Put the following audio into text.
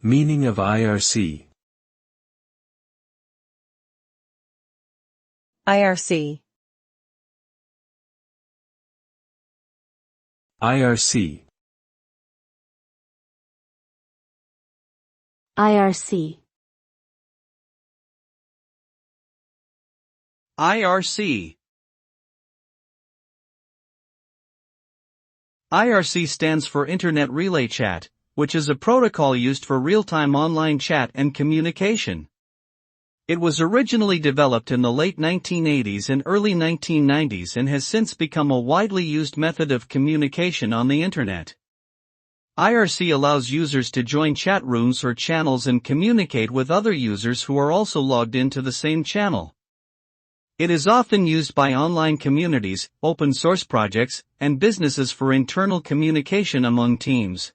Meaning of IRC. IRC. IRC. IRC. IRC. IRC stands for Internet Relay Chat, which is a protocol used for real-time online chat and communication. It was originally developed in the late 1980s and early 1990s and has since become a widely used method of communication on the Internet. IRC allows users to join chat rooms or channels and communicate with other users who are also logged into the same channel. It is often used by online communities, open source projects, and businesses for internal communication among teams.